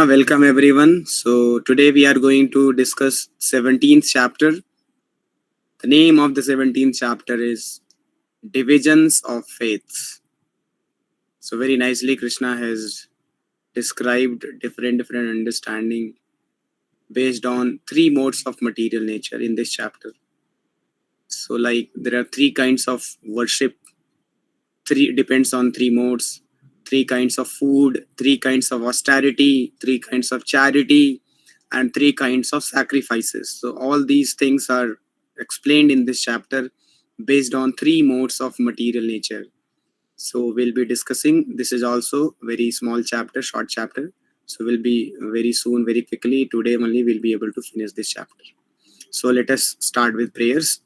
welcome everyone. So today we are going to discuss 17th chapter. The name of the 17th chapter is Divisions of Faiths. So very nicely Krishna has described different understanding based on three modes of material nature in this chapter. So like there are three kinds of worship, three depends on three modes, three kinds of food, three kinds of austerity, three kinds of charity, and three kinds of sacrifices. So all these things are explained in this chapter based on three modes of material nature. So we'll be discussing, this is also very small chapter, short chapter. So we'll be very soon, very quickly, today only we'll be able to finish this chapter. So let us start with prayers.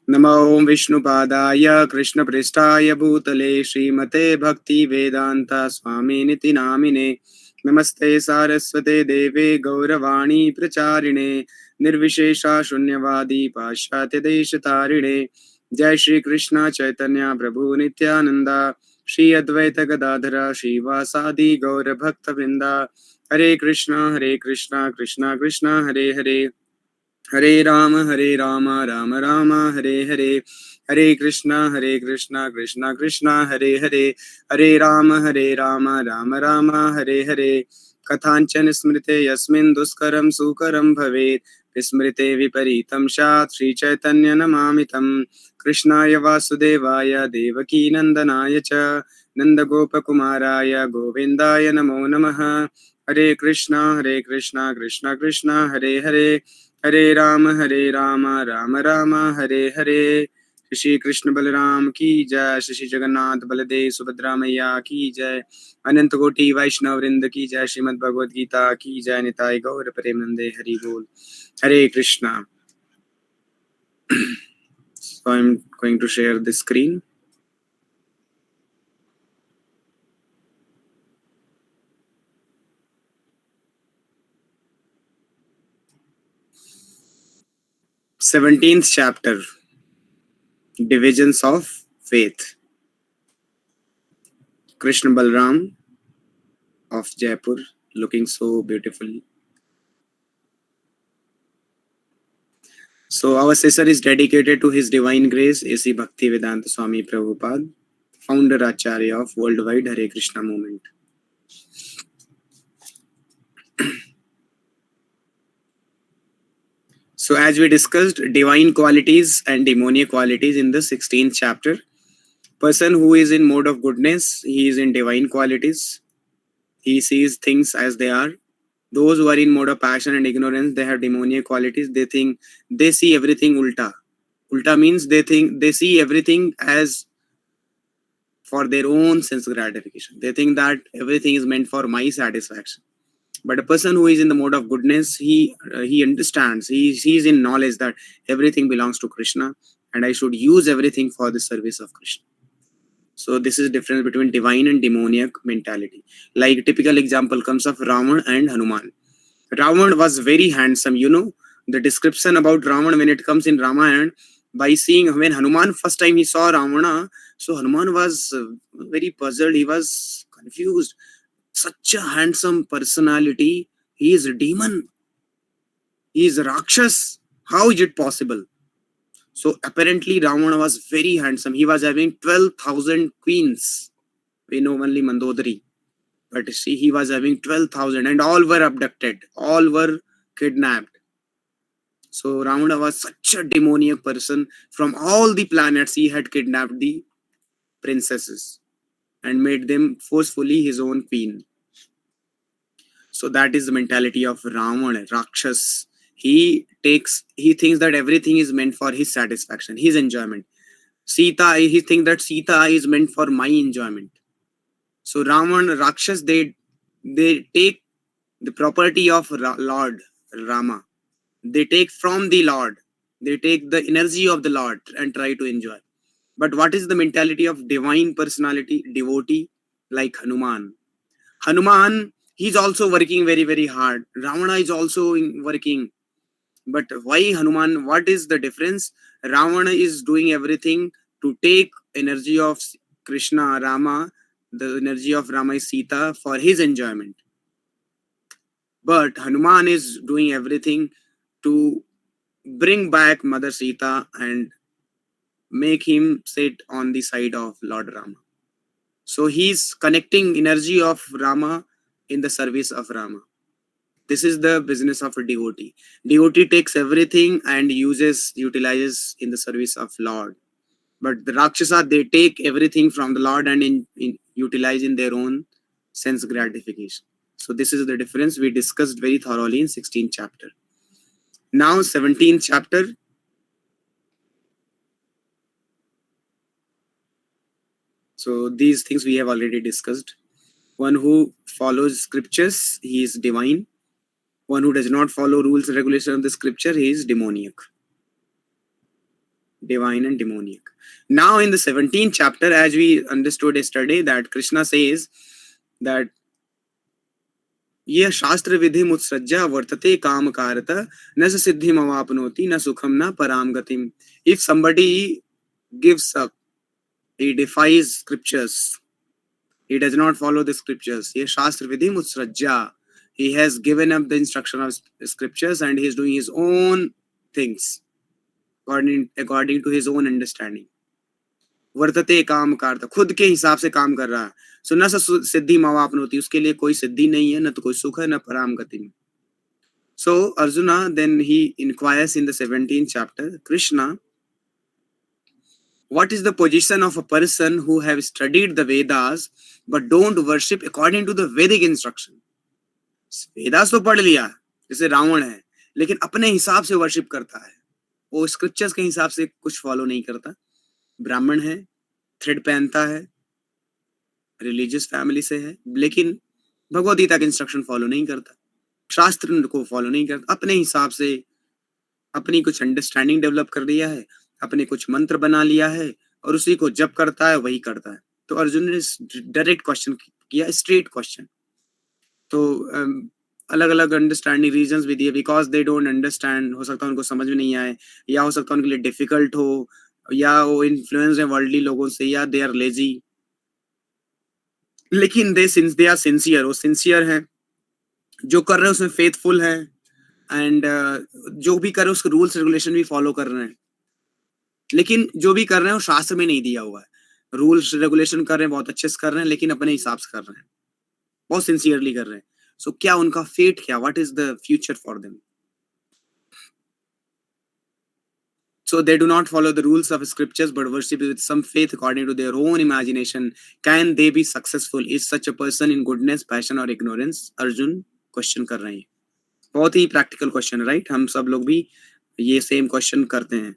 Namo Om Vishnupadaya Krishna Pristaya Bhutale Srimate Bhakti Vedanta Swami Niti Namine Namaste Saraswate Deve Gauravani Pracharine Nirvishesha Shunyavadi Pashatya Deshatarine Jai Shri Krishna Chaitanya Prabhu Nityananda Shri Advaita Gadadhara Shri Vasadi Gaura Bhakta Vrinda Hare Krishna Krishna Krishna Hare Hare Hare Rama Rama Rama Hare Hare Hare Krishna Krishna Krishna Hare Hare Hare Rama Rama Rama Hare Hare Kathanchan Smrite Yasmin Duskaram Sukaram Bhavet Vismrite Viparitam Shat Sri Chaitanya Namamitam Krishnaya Vasudevaya Devaki Nandanaya Cha Nanda Gopakumaraya Govindaya Namo Namaha Hare Krishna Krishna Krishna Hare Hare Hare Rama Rama Rama Hare Hare Shri Krishna Balaram ki jai, Shri Jagannath Baladev Subhadra Maiya ki jai, Anant Koti Vaishnav Vrinda ki jai, Srimad Bhagavad Gita ki jai, Nitai Gaur Premanande Hari Bol. Hare Krishna. So I'm going to share the screen. Seventeenth chapter, Divisions of Faith. Krishna Balram of Jaipur, looking so beautifully. So our session is dedicated to His Divine Grace, A.C. Bhaktivedanta Swami Prabhupada, founder Acharya of Worldwide Hare Krishna Movement. So as we discussed divine qualities and demoniac qualities in the 16th chapter, person who is in mode of goodness, he is in divine qualities. He sees things as they are. Those who are in mode of passion and ignorance, they have demoniac qualities. They think, they see everything ulta. Ulta means they see everything as for their own sense gratification. They think that everything is meant for my satisfaction. But a person who is in the mode of goodness, he understands, he's in knowledge that everything belongs to Krishna and I should use everything for the service of Krishna. So this is difference between divine and demoniac mentality. Like typical example comes of Ravan and Hanuman. Ravan was very handsome. You know, the description about Ravan when it comes in Ramayana, by seeing when Hanuman first time he saw Ravana, so Hanuman was very puzzled. He was confused. Such a handsome personality. He is a demon. He is a Rakshas. How is it possible? So apparently Ravana was very handsome. He was having 12,000 queens. We know only Mandodari. But see, he was having 12,000 and all were abducted. All were kidnapped. So Ravana was such a demoniac person. From all the planets, he had kidnapped the princesses and made them forcefully his own queen. So that is the mentality of Ravana, Rakshas. He thinks that everything is meant for his satisfaction, his enjoyment. Sita, he thinks that Sita is meant for my enjoyment. So Ravana, Rakshas, they take the property of Lord Rama. They take from the Lord. They take the energy of the Lord and try to enjoy. But what is the mentality of divine personality, devotee, like Hanuman? Hanuman, he's also working very, very hard. Ravana is also working. But why Hanuman? What is the difference? Ravana is doing everything to take energy of Krishna, Rama, the energy of Rama is Sita for his enjoyment. but Hanuman is doing everything to bring back Mother Sita and make him sit on the side of Lord Rama. So he's connecting energy of Rama in the service of Rama. This is the business of a devotee. Devotee takes everything and utilizes in the service of Lord. But the Rakshasa, they take everything from the Lord and utilize in their own sense gratification. So this is the difference we discussed very thoroughly in 16th chapter. Now 17th chapter. So these things we have already discussed. One who follows scriptures, he is divine. One who does not follow rules and regulations of the scripture, he is demoniac. Divine and demoniac. Now in the 17th chapter, as we understood yesterday, that Krishna says that ये शास्त्र विधि मुत्सृज्य वर्तते काम कारत न सिद्धिम अवापनोति न सुखम न पराम गतिम. If somebody gives up, he defies scriptures, he does not follow the scriptures, ये शास्त्र विधि मुत्सृज्य, he has given up the instruction of scriptures and he is doing his own things according to his own understanding. वर्तते काम कारत, खुद के हिसाब से काम कर रहा है. सो न सिद्धि मवापनोति, उसके लिए कोई सिद्धि नहीं है, न तो कोई सुख है, न पराम गति में. So Arjuna, then he inquires in the 17th chapter, Krishna, what is the position of a person who have studied the Vedas but don't worship according to the Vedic instruction? Vedas तो पढ़ लिया, जैसे रावण है, लेकिन अपने हिसाब से वर्शिप करता है, वो स्क्रिप्चर्स के हिसाब से कुछ फॉलो नहीं करता. ब्राह्मण है, थ्रेड पहनता है, रिलीजियस फैमिली से है, लेकिन भगवद गीता के इंस्ट्रक्शन फॉलो नहीं करता, शास्त्र को फॉलो नहीं करता, अपने हिसाब से अपनी कुछ अंडरस्टैंडिंग डेवलप कर लिया है, अपने कुछ मंत्र बना लिया है और उसी को जब करता है वही करता है. तो अर्जुन ने डायरेक्ट क्वेश्चन किया, स्ट्रेट क्वेश्चन. तो अलग अलग अंडरस्टैंडिंग रीजंस भी दिए, बिकॉज दे डोंट अंडरस्टैंड, हो सकता है उनको समझ में नहीं आए, या हो सकता है उनके लिए डिफिकल्ट हो, या वो इन्फ्लुएंस है वर्ल्डली लोगों से, या दे आर लेजी. लेकिन दे आर सिंसियर, वो सिंसियर है, जो कर रहे हैं उसमें फेथफुल है, एंड जो भी कर रहे हैं उसके रूल्स रेगुलेशन भी फॉलो कर रहे हैं. लेकिन जो भी कर रहे हैं वो शास्त्र में नहीं दिया हुआ है. रूल्स रेगुलेशन कर रहे हैं, बहुत अच्छे से कर रहे हैं, लेकिन अपने हिसाब से कर रहे हैं, बहुत सिंसियरली कर रहे हैं. सो क्या उनका फेट, क्या, what is the future for them? So they do not follow the rules of scriptures but worship with some faith according to their own imagination. Can they be successful? Is such a person in goodness, passion or ignorance? Arjun question कर रहे हैं. बहुत ही practical question, right? हम सब लोग भी ये same question करते हैं.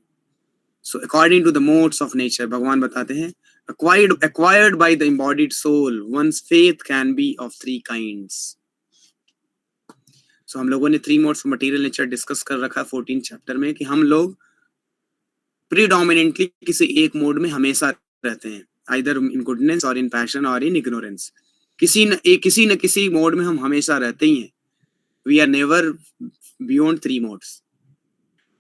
So according to the modes of nature, भगवान बताते हैं, acquired by the embodied soul, one's faith can be of three kinds. So हम लोगों ने three modes of material nature discuss कर रखा है 14th चैप्टर में, कि हम लोग प्रीडोमिनेंटली किसी एक मोड में हमेशा रहते हैं, आइदर इन गुडनेस और इन पैशन और इन इग्नोरेंस. किसी न किसी मोड में हम हमेशा रहते ही हैं. We are never beyond three modes.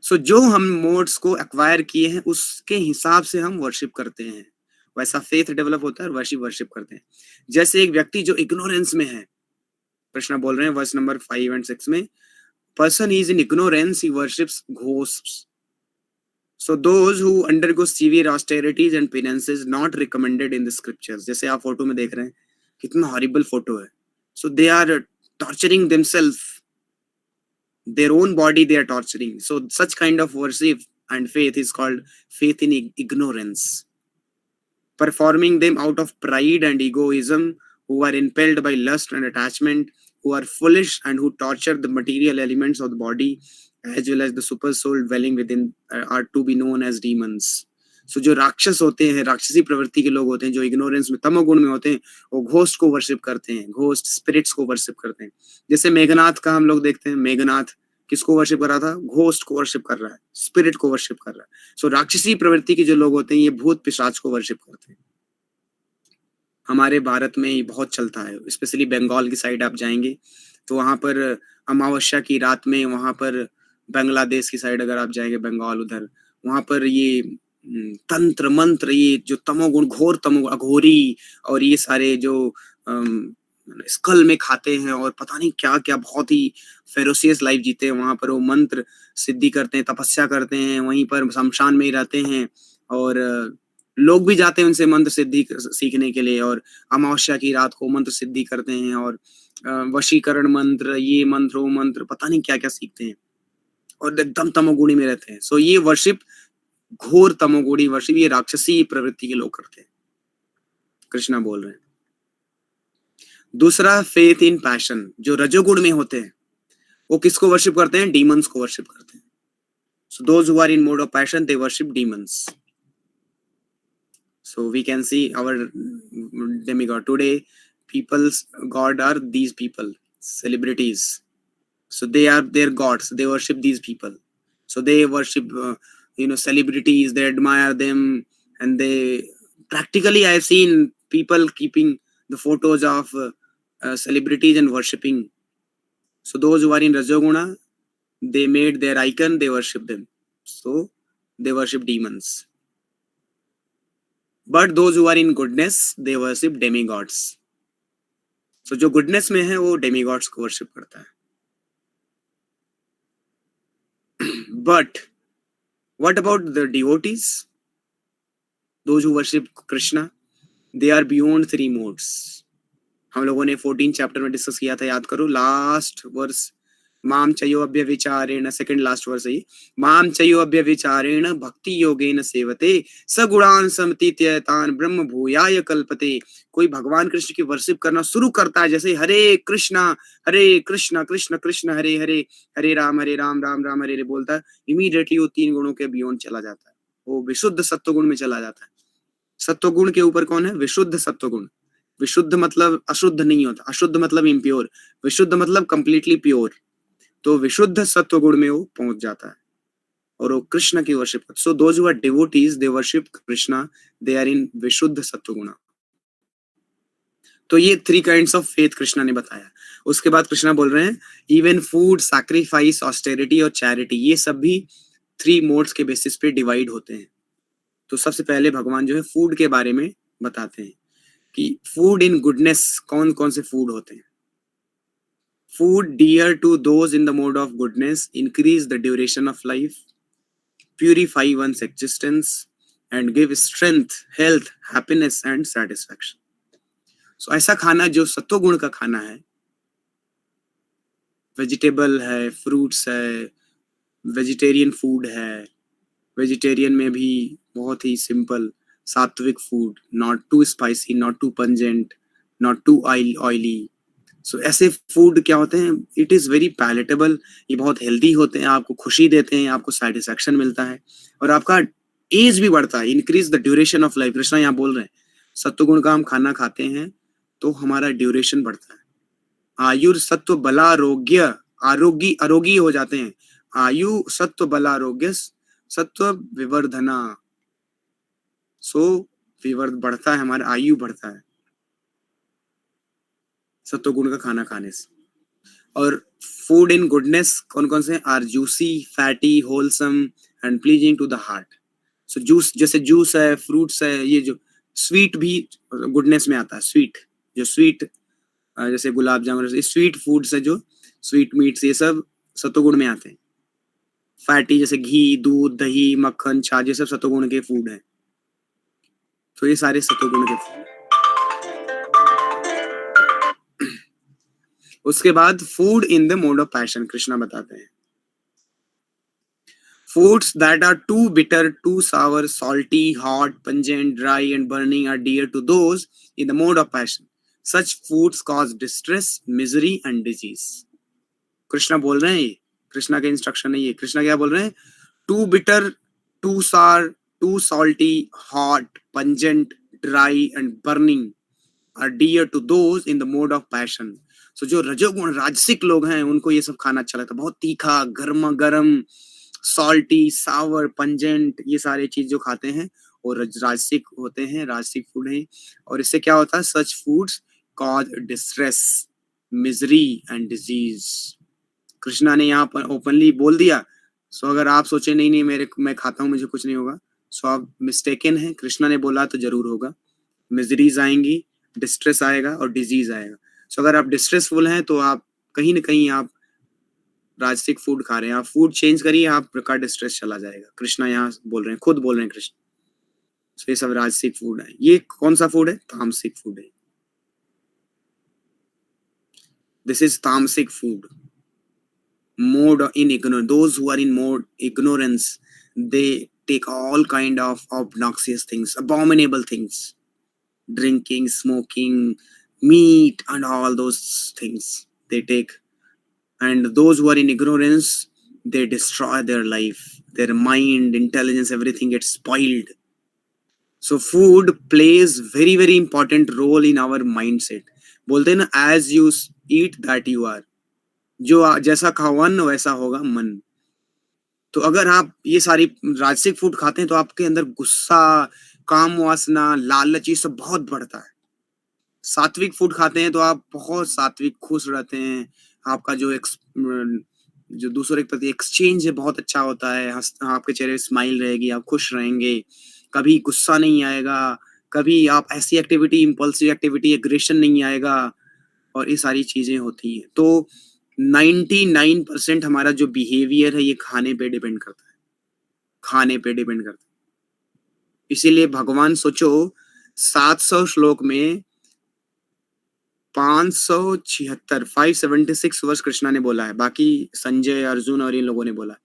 So जो हम मोड्स को एक्वायर किए हैं उसके हिसाब से हम वर्शिप करते हैं, वैसा फेथ डेवलप होता है और वर्शिप करते हैं. जैसे एक व्यक्ति जो इग्नोरेंस में है, कृष्ण बोल रहे हैं वर्स नंबर 5 and 6 में, person is in ignorance, he worships ghosts. So those who undergo severe austerities and penances not recommended in the scriptures. जैसे आप फोटो में देख रहे हैं, कितना हॉरिबल फोटो है. So they are torturing themselves, their own body they are torturing. So such kind of worship and faith is called faith in ignorance. Performing them out of pride and egoism, who are impelled by lust and attachment, who are foolish and who torture the material elements of the body as well as the super soul dwelling within, are to be known as demons. So जो राक्षस होते हैं, राक्षसी प्रवृत्ति के लोग होते हैं, जो इग्नोरेंस में, तमोगुण में होते हैं, वो घोस्ट को वर्शिप करते हैं, घोस्ट स्पिरिट्स को वर्शिप करते हैं. जैसे मेघनाथ का हम लोग देखते हैं, मेघनाथ किसको वर्शिप कर रहा था? घोस्ट को वर्शिप कर रहा है, स्पिरिट को वर्शिप कर रहा है. सो राक्षसी प्रवृत्ति के जो लोग होते हैं, ये भूत पिशाच को वर्शिप करते हैं. हमारे भारत में ये बहुत चलता है, स्पेशली बंगाल की साइड आप जाएंगे तो वहां पर अमावस्या की रात में, वहां पर बांग्लादेश की साइड अगर आप जाएंगे, बंगाल उधर, वहां पर ये तंत्र मंत्र, ये जो तमोगुण, घोर तमोगुण, अघोरी और ये सारे जो स्कल में खाते हैं और पता नहीं क्या क्या बहुत ही फेरोसियस लाइफ जीते हैं। वहां पर वो मंत्र सिद्धि करते हैं, तपस्या करते हैं, वहीं पर शमशान में ही रहते हैं और लोग भी जाते हैं उनसे मंत्र सिद्धि सीखने के लिए और अमावस्या की रात को मंत्र सिद्धि करते हैं और वशीकरण मंत्र, ये मंत्र वो मंत्र, पता नहीं क्या क्या सीखते हैं और एकदम तमोगुणी में रहते हैं। सो ये वर्शिप, घोर तमोगुणी वर्शिप, ये राक्षसी प्रवृत्ति के लोग करते हैं, कृष्णा बोल रहे हैं। दूसरा फेथ इन पैशन, जो रजोगुण में होते हैं वो किसको वर्शिप करते हैं? डीमंस को वर्शिप करते हैं। So those who are in mode of passion they worship demons. So we can see our demigod today. People's god are these people, celebrities. So they are their gods. They worship these people. So they worship, celebrities. They admire them, and they practically I have seen people keeping the photos of celebrities and worshipping. So those who are in Rajoguna, they made their icon. They worship them. So they worship demons. But those who are in goodness they worship demigods. So जो goodness में है वो demigods को worship करता है. But what about the devotees, those who worship Krishna, they are beyond 3 modes. हम लोगों ने 14 चैप्टर में डिस्कस किया था, याद करो, लास्ट वर्स, माम चयो अभ्यविचारेण, सेकंड लास्ट वर्स है, माम चयो अभ्यविचारेण भक्ति योगेन सेवते सगुणान समतीत्यतान ब्रह्म भूयाय कल्पते. कोई भगवान कृष्ण की वर्शिप करना शुरू करता है, जैसे हरे कृष्णा कृष्ण कृष्ण हरे हरे, हरे राम राम राम हरे हरे बोलता है, इमीडिएटली वो 3 गुणों के बियॉन्ड चला जाता है, वो विशुद्ध सत्वगुण में चला जाता है. सत्वगुण के ऊपर कौन है? विशुद्ध सत्वगुण. विशुद्ध मतलब अशुद्ध नहीं होता, अशुद्ध मतलब इम्प्योर, विशुद्ध मतलब कंप्लीटली प्योर. तो विशुद्ध सत्व गुण में वो पहुंच जाता है और वो कृष्ण की worship. So those who are devotees they worship Krishna, they are in विशुद्ध सत्व गुण. तो ये 3 काइंड्स ऑफ फेथ कृष्णा ने बताया. उसके बाद कृष्णा बोल रहे हैं इवन फूड, सैक्रिफाइस, ऑस्टेरिटी और चैरिटी, ये सब भी 3 मोड्स के बेसिस पे डिवाइड होते हैं. तो सबसे पहले भगवान जो है फूड के बारे में बताते हैं कि फूड इन गुडनेस कौन कौन से फूड होते हैं. Food dear to those in the mode of goodness increase the duration of life, purify one's existence, and give strength, health, happiness, and satisfaction. So ऐसा खाना जो सत्वगुण का खाना है, वेजिटेबल है, फ्रूट्स है, वेजिटेरियन फूड है, वेजिटेरियन में भी बहुत ही सिंपल सात्विक food, not too spicy, not too pungent, not too oily. So ऐसे फूड क्या होते हैं? इट इज वेरी पैलेटेबल, ये बहुत हेल्दी होते हैं, आपको खुशी देते हैं, आपको सेटिस्फैक्शन मिलता है और आपका एज भी बढ़ता है. Increase the duration of life. Krishna यहाँ बोल रहे हैं सत्वगुण का हम खाना खाते हैं तो हमारा ड्यूरेशन बढ़ता है. आयु सत्व बलारोग्य, आरोगी हो जाते हैं. आयु सत्व बलारोग्य सत्व विवर्धना. सो विवर्ध बढ़ता है, हमारा आयु बढ़ता है सत्वगुण का खाना खाने से. और फूड इन गुडनेस कौन कौन से? Are juicy, fatty, wholesome and pleasing to the heart. So juice, जैसे जूस है, फ्रूट्स है, ये जो स्वीट भी गुडनेस में आता है. स्वीट, जो स्वीट जैसे गुलाब जामुन, स्वीट फूड्स है, जो स्वीट मीट्स, ये सब सत्वगुण में आते हैं. फैटी जैसे घी, दूध, दही, मक्खन, छाछ, ये सब सत्वगुण के फूड है. तो ये सारे सत्वगुण के फूड. उसके बाद food in the mode of passion Krishna बताते हैं. Foods that are too bitter, too sour, salty, hot, pungent, dry, and burning are dear to those in the mode of passion. Such foods cause distress, misery, and disease. Krishna बोल रहे हैं, ये कृष्णा के instruction है. ये कृष्णा क्या बोल रहे हैं? Too bitter, too sour, too salty, hot, pungent, dry, and burning are dear to those in the mode of passion. So जो रजोगुण राजसिक लोग हैं उनको ये सब खाना अच्छा लगता है. बहुत तीखा, गर्मा गर्म, सॉल्टी, सावर, पंजेंट, ये सारे चीज जो खाते हैं और राजसिक होते हैं, राजसिक फूड है. और इससे क्या होता है? Such foods cause distress, misery and disease. Krishna ने यहाँ पर ओपनली बोल दिया. सो अगर आप सोचे नहीं नहीं मैं खाता हूँ, मुझे कुछ नहीं होगा, सो आप मिस्टेकन है. कृष्णा ने बोला तो जरूर होगा. मिजरीज आएंगी, डिस्ट्रेस आएगा और डिजीज आएगा. सो अगर आप डिस्ट्रेसफुल हैं तो आप कहीं ना कहीं आप राजसिक फूड खा रहे हैं। आप फूड चेंज करिए, आपका डिस्ट्रेस चला जाएगा। कृष्णा यहाँ बोल रहे हैं, खुद बोल रहे हैं कृष्ण। सो ये सब राजसिक फूड है। ये कौन सा फूड है? तामसिक फूड है। दिस इज तामसिक food. Mode in ignorance, those who are in mode ignorance, they take all kind of obnoxious things, abominable things, drinking, smoking, meat, and all those things they take. And those who are in ignorance, they destroy their life, their mind, intelligence, everything gets spoiled. So food plays very very important role in our mindset. बोलते हैं ना, as you eat that you are, जो जैसा खाओ अन्न वैसा होगा मन। तो अगर आप ये सारी राजसिक फूड खाते हैं तो आपके अंदर गुस्सा, काम वासना, लालच, ये सब बहुत बढ़ता है। सात्विक फूड खाते हैं तो आप बहुत सात्विक, खुश रहते हैं। आपका जो दूसरे के प्रति एक्सचेंज है बहुत अच्छा होता है। आपके चेहरे पे स्माइल रहेगी, आप खुश रहेंगे, कभी गुस्सा नहीं आएगा, कभी आप ऐसी एक्टिविटी, इम्पल्सिव एक्टिविटी, एग्रेशन नहीं आएगा, और ये सारी चीजें होती हैं। तो 99% हमारा जो बिहेवियर है ये खाने पे डिपेंड करता है, खाने पे डिपेंड करता है। इसीलिए भगवान सोचो 700 श्लोक में 576 576 वर्ष कृष्णा ने बोला है, बाकी संजय, अर्जुन और इन लोगों ने बोला है।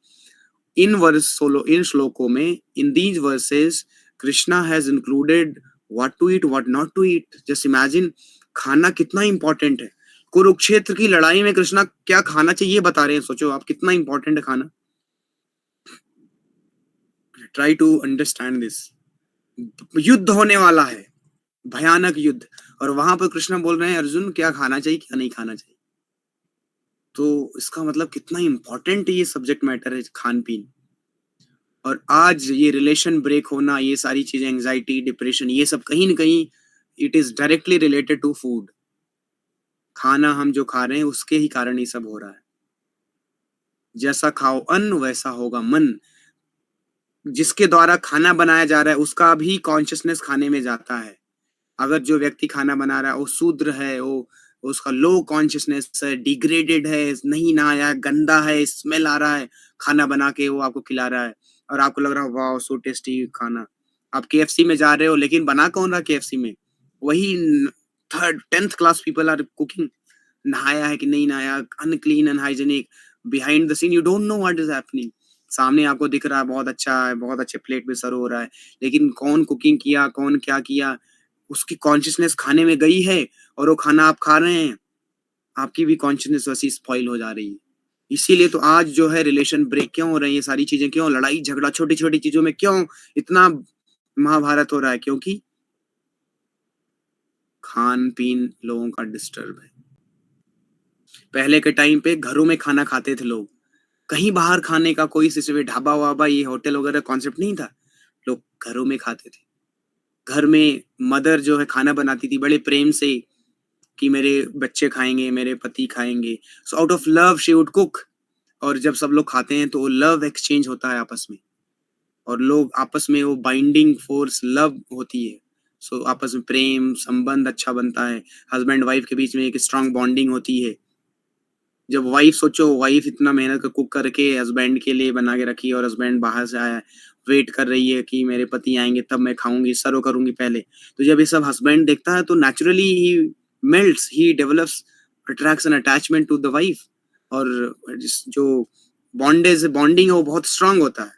इन श्लोकों में, in these verses, Krishna has included what to eat, what not to eat. Just imagine खाना कितना इंपॉर्टेंट है। कुरुक्षेत्र की लड़ाई में कृष्णा क्या खाना चाहिए बता रहे हैं। सोचो आप कितना इंपॉर्टेंट है खाना। Try to understand this. युद्ध होने वाला है, भयानक युद्ध, और वहां पर कृष्ण बोल रहे हैं अर्जुन क्या खाना चाहिए, क्या नहीं खाना चाहिए। तो इसका मतलब कितना इंपॉर्टेंट ये सब्जेक्ट मैटर है, खान पीन। और आज ये रिलेशन ब्रेक होना, ये सारी चीजें, एंजाइटी, डिप्रेशन, ये सब कहीं ना कहीं it is directly related to food. खाना हम जो खा रहे हैं उसके ही कारण ये सब हो रहा है। जैसा खाओ अन्न वैसा होगा मन। जिसके द्वारा खाना बनाया जा रहा है उसका भी कॉन्शियसनेस खाने में जाता है। अगर जो व्यक्ति खाना बना रहा है वो शूद्र है, वो उसका लो कॉन्शियसनेस है, डिग्रेडेड है, नहीं नहाया, गंदा है, स्मेल आ रहा है, खाना बना के वो आपको खिला रहा है और आपको लग रहा है वाह सो टेस्टी खाना। आप केएफसी में जा रहे हो, लेकिन बना कौन रहा केएफसी में? वही 10th class people are cooking. नहाया है कि नहीं नहाया, unclean, unhygienic, behind the seen you don't know what is happening. सामने आपको दिख रहा है बहुत अच्छा है, बहुत अच्छे प्लेट में सर्व हो रहा है, लेकिन कौन कुकिंग किया, कौन क्या किया, उसकी कॉन्शियसनेस खाने में गई है और वो खाना आप खा रहे हैं। आपकी भी कॉन्शियसनेस वैसी स्पॉइल हो जा रही है। इसीलिए तो आज जो है रिलेशन ब्रेक क्यों हो रहे हैं, ये सारी चीजें क्यों, लड़ाई झगड़ा छोटी छोटी चीजों में क्यों इतना महाभारत हो रहा है? क्योंकि खान पीन लोगों का डिस्टर्ब है। पहले के टाइम पे घरों में खाना खाते थे लोग, कहीं बाहर खाने का कोई सिस्टम, ढाबा वाबा, ये होटल वगैरह कॉन्सेप्ट नहीं था। लोग घरों में खाते थे। घर में मदर जो है खाना बनाती थी बड़े प्रेम से कि मेरे बच्चे खाएंगे, मेरे पति खाएंगे। So out of love she would cook. और जब सब लोग खाते हैं तो लव एक्सचेंज होता है आपस में, और लोग आपस में, वो बाइंडिंग फोर्स लव होती है। सो आपस में प्रेम संबंध अच्छा बनता है। हस्बैंड वाइफ के बीच में एक स्ट्रांग बॉन्डिंग होती है। जब वाइफ, सोचो वाइफ इतना मेहनत कर कुक करके हस्बैंड के लिए बना के रखी, और हस्बैंड बाहर से आया, वेट कर रही है कि मेरे पति आएंगे तब मैं खाऊंगी, सर्व करूंगी पहले। तो जब ये सब हस्बैंड देखता है तो naturally he melts, he develops attraction, attachment to the wife. और जो बॉन्डिंग है वो बहुत स्ट्रांग होता है।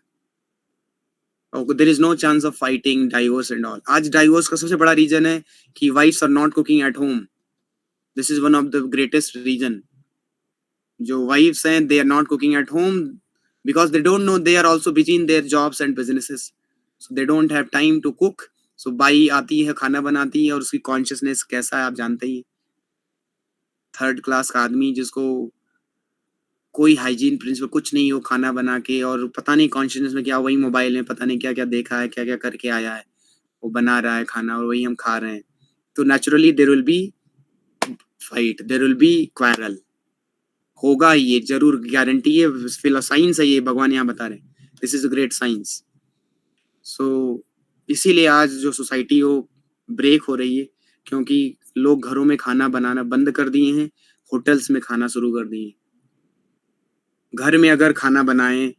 और there is no chance of fighting, divorce and all. आज डाइवोर्स का सबसे बड़ा रीजन है कि wives are not cooking at home. This is one of the greatest reason. जो wives हैं, they are not cooking at home because they don't know, they are also busy in their jobs and businesses, so they don't have time to cook. So by आती है, खाना बनाती है, और उसकी consciousness कैसा है आप जानते ही। थर्ड क्लास का आदमी जिसको कोई हाइजीन प्रिंसिपल कुछ नहीं, हो खाना बना के, और पता नहीं कॉन्शियसनेस में क्या, वही मोबाइल में पता नहीं क्या क्या देखा है, क्या क्या करके आया है, वो बना रहा है खाना और वही हम खा रहे हैं। तो naturally there will be fight, there will be quarrel, होगा, ये जरूर गारंटी है। साइंस है ये, भगवान यहाँ बता रहे हैं, this is a great science. So इसीलिए आज जो सोसाइटी हो ब्रेक हो रही है, क्योंकि लोग घरों में खाना बनाना बंद कर दिए हैं, होटल्स में खाना शुरू कर दिए हैं। घर में अगर खाना बनाएं,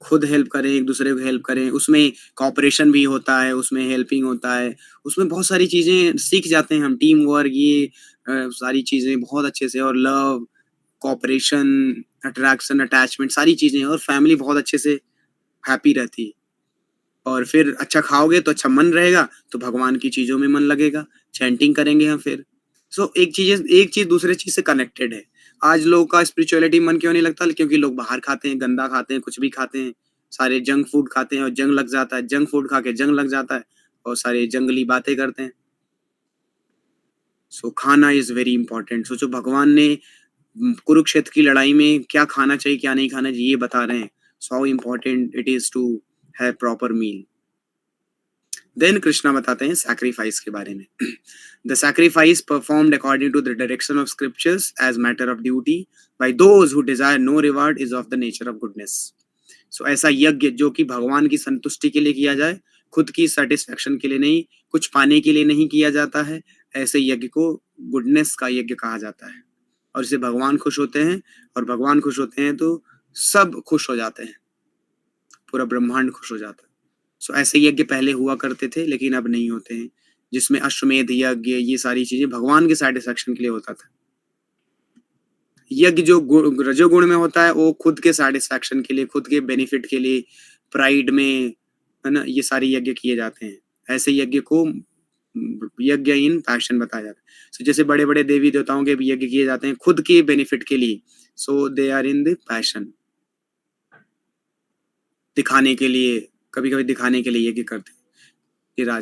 खुद हेल्प करें, एक दूसरे को हेल्प करें, उसमें कॉपरेशन भी होता है, उसमें हेल्पिंग होता है, उसमें बहुत सारी चीजें सीख जाते हैं हम, टीम वर्क, ये सारी चीजें बहुत अच्छे से, और लव, कॉपरेशन, अट्रैक्शन, अटैचमेंट, सारी चीजें, और फैमिली बहुत अच्छे से हैप्पी रहती है। और फिर अच्छा खाओगे तो अच्छा मन रहेगा, तो भगवान की चीजों में मन लगेगा, चैंटिंग करेंगे हम फिर। सो एक चीज दूसरे चीज से कनेक्टेड है। आज लोगों का स्पिरिचुअलिटी मन क्यों नहीं लगता? क्योंकि लोग बाहर खाते हैं, गंदा खाते हैं, कुछ भी खाते हैं, सारे जंक फूड खाते हैं और जंग लग जाता है, जंक फूड खा के जंग लग जाता है, और सारे जंगली बातें करते हैं। सो खाना इज वेरी इंपॉर्टेंट। सोचो भगवान ने कुरुक्षेत्र की लड़ाई में क्या खाना चाहिए, क्या नहीं खाना चाहिए, ये बता रहे हैं। So how important it is to have proper meal. Then Krishna बताते हैं सैक्रिफाइस के बारे में। The sacrifice performed according to the direction of scriptures as matter of duty by those who desire no reward is of the nature of goodness. So ऐसा यज्ञ जो कि भगवान की संतुष्टि के लिए किया जाए, खुद की सेटिस्फेक्शन के लिए नहीं, कुछ पाने के लिए नहीं किया जाता है, ऐसे यज्ञ को गुडनेस का यज्ञ कहा जाता है। और इससे भगवान खुश होते हैं, और भगवान खुश होते हैं तो सब खुश हो जाते हैं, पूरा ब्रह्मांड खुश हो जाता है। सो ऐसे यज्ञ पहले हुआ करते थे, लेकिन अब नहीं होते हैं, जिसमें अश्वमेध यज्ञ, ये सारी चीजें भगवान के सेटिस्फेक्शन के लिए होता था। यज्ञ जो रजोगुण में होता है, वो खुद के सेटिस्फेक्शन के लिए, खुद के बेनिफिट के लिए, प्राइड में, है ना, ये सारे यज्ञ किए जाते हैं। ऐसे यज्ञ को यज्ञ इन पैशन बताया जाता है। सो जैसे बड़े बड़े देवी देवताओं के भी यज्ञ किए जाते हैं खुद के बेनिफिट के लिए, so they are in the passion, दिखाने के लिए, कभी कभी दिखाने के लिए यज्ञ करते हैं। ये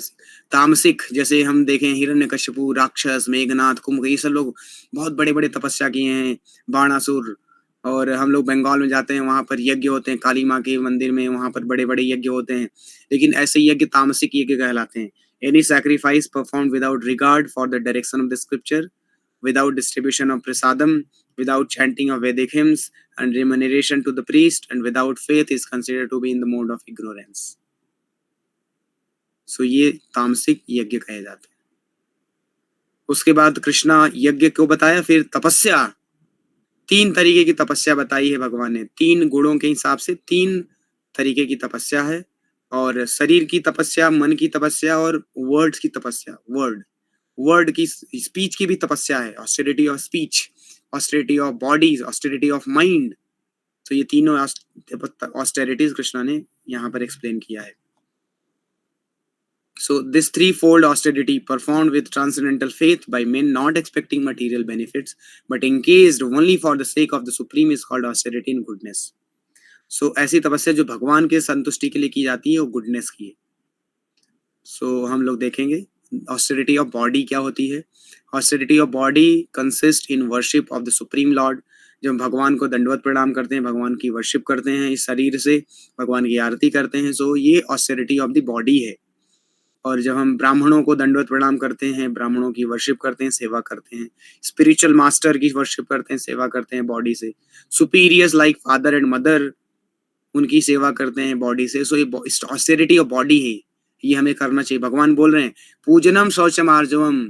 तामसिक, जैसे हम देखें हिरण्यकश्यपु, राक्षस, मेघनाथ, कुंभ, ये सब लोग बहुत बड़े बड़े तपस्या किए हैं, बाणासुर। और हम लोग बंगाल में जाते हैं, वहां पर यज्ञ होते हैं, काली माँ के मंदिर में, वहां पर बड़े बड़े यज्ञ होते हैं। लेकिन ऐसे यज्ञ तामसिक यज्ञ कहलाते हैं। Any sacrifice perform without regard for the direction of the scripture, without distribution of prasadam, without chanting of Vedic hymns and remuneration to the priest, and without faith is considered to be in the mode of ignorance. सो ये तामसिक यज्ञ कहे जाते हैं। उसके बाद कृष्णा यज्ञ को बताया, फिर तपस्या, 3 तरीके की तपस्या बताई है भगवान ने, 3 गुणों के हिसाब से 3 तरीके की तपस्या है। और शरीर की तपस्या, मन की तपस्या, और वर्ड्स की तपस्या, वर्ड की, स्पीच की भी तपस्या है, austerity of speech, austerity of bodies, austerity of mind. तो ये तीनों ऑस्टेरिटीज कृष्णा ने यहाँ पर एक्सप्लेन किया है। So this threefold austerity performed with transcendental faith by men not expecting material benefits but engaged only for the sake of the supreme is called austerity in goodness. So ऐसी तपस्या जो भगवान के संतुष्टि के लिए की जाती है, वो गुडनेस की है। So हम लोग देखेंगे austerity of body क्या होती है। Austerity of body consists in worship of the supreme lord। जब हम भगवान को दंडवत प्रणाम करते हैं, भगवान की वर्शिप करते हैं इस शरीर से, भगवान की आरती करते हैं, सो ये austerity of the body है। और जब हम ब्राह्मणों को दंडवत प्रणाम करते हैं, ब्राह्मणों की वर्शिप करते हैं, सेवा करते हैं, स्पिरिचुअल मास्टर की वर्शिप करते हैं, सेवा करते हैं बॉडी से, superiors like father and mother, उनकी सेवा करते हैं बॉडी से। सो ये ऑस्टेरिटी ऑफ बॉडी है, ये हमें करना चाहिए। भगवान बोल रहे हैं पूजनम शौचम आर्जवम।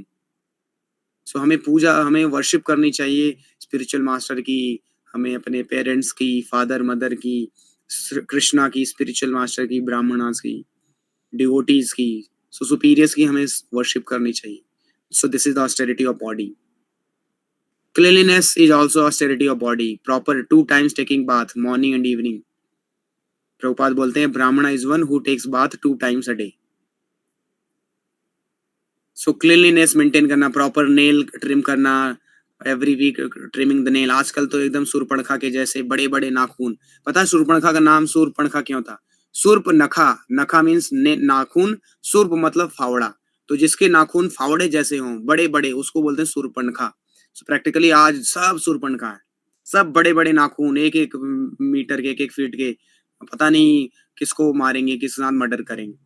सो हमें पूजा, हमें वर्शिप करनी चाहिए स्पिरिचुअल मास्टर की, हमें अपने पेरेंट्स की, फादर मदर की, कृष्णा की, स्पिरिचुअल मास्टर की, ब्राह्मणास की, डिवोटीज की, सो सुपीरियर्स की हमें वर्शिप करनी चाहिए। सो this is the austerity of body. Cleanliness is also austerity of body. Proper 2 times taking bath, morning and evening. Prabhupada बोलते हैं brahmana is one who takes bath 2 times a day. So cleanliness maintain करना, proper nail trim करना, every week trimming the nail. आजकल तो एकदम सूर्पणखा के जैसे बड़े बड़े नाखून। पता है सूर्पणखा का नाम सूर्पणखा क्यों था? सूर्प नखा, नखा मीन्स नाखून, सूर्प मतलब फावड़ा। तो जिसके नाखून फावड़े जैसे हों, बड़े बड़े, उसको बोलते हैं सूर्पणखा। सो प्रैक्टिकली आज सब सूर्पणखा है, सब बड़े बड़े नाखून, 1-1 मीटर के, 1-1 फीट के, पता नहीं किसको मारेंगे, किसके साथ मर्डर करेंगे,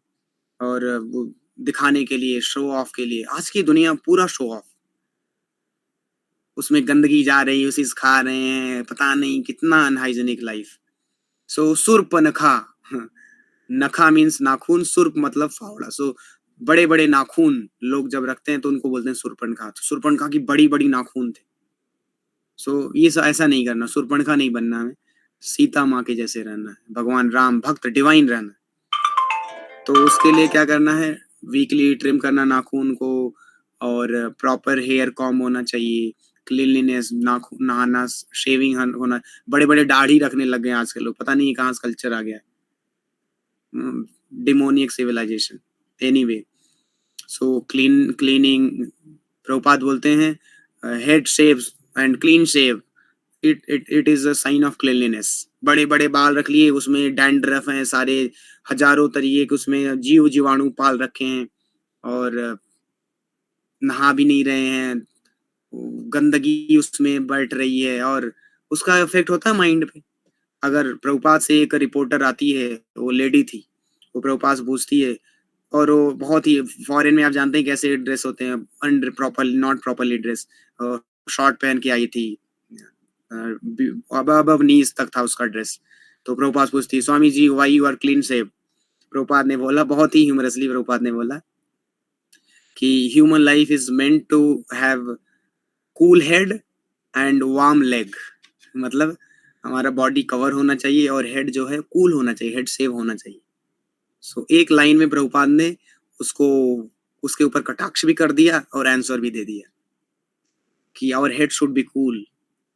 और वो दिखाने के लिए, शो ऑफ के लिए। आज की दुनिया पूरा शो ऑफ, उसमें गंदगी जा रही है, उसी से खा रहे हैं, पता नहीं कितना अनहाइजेनिक लाइफ। सो सुर्प नखा, नखा मीन्स नाखून, सुर्प मतलब फावड़ा। सो बड़े बड़े नाखून लोग जब रखते हैं तो उनको बोलते हैं शूर्पणखा। तो शूर्पणखा की बड़ी बड़ी नाखून थे। सो ये ऐसा नहीं करना, शूर्पणखा नहीं बनना हमें, सीता माँ के जैसे रहना है, भगवान राम भक्त डिवाइन रहना है। तो उसके लिए क्या करना है, वीकली ट्रिम करना नाखून को, और प्रॉपर हेयर कॉम होना चाहिए, क्लीनलीनेस, नाखून नहाना, शेविंग होना। बड़े बड़े दाढ़ी रखने लग गए हैं आजकल लोग, पता नहीं कहाँ से कल्चर आ गया है, demoniac civilization. Anyway, so cleaning, Prabhupada बोलते हैं head shave and clean shave, it is a sign of cleanliness. बड़े बड़े बाल रख लिए, उसमें डैंड्रफ हैं सारे, हजारों तरीके के उसमें जीव जीवाणु पाल रखे हैं, और नहा भी नहीं रहे हैं, गंदगी उसमें बैठ रही है, और उसका इफेक्ट होता है माइंड पे। अगर प्रभुपाद से एक रिपोर्टर आती है, वो लेडी थी, वो प्रभुपाद से पूछती है, और वो बहुत ही, फॉरेन में आप जानते हैं कैसे ड्रेस होते हैं, under proper, not properly dress, short पहन के आई थी, अब नीज तक था उसका ड्रेस। तो प्रभुपाद पूछती है, Swami ji why you are clean shave? Prabhupada ने बोला, बहुत ही ह्यूमरसली प्रभुपाद ने बोला कि human life is meant to have cool head and warm leg. मतलब हमारा बॉडी कवर होना चाहिए और हेड जो है कूल होना चाहिए, हेड सेव होना चाहिए। सो एक लाइन में प्रभुपाद ने उसको, उसके ऊपर कटाक्ष भी कर दिया और आंसर भी दे दिया कि our head should be cool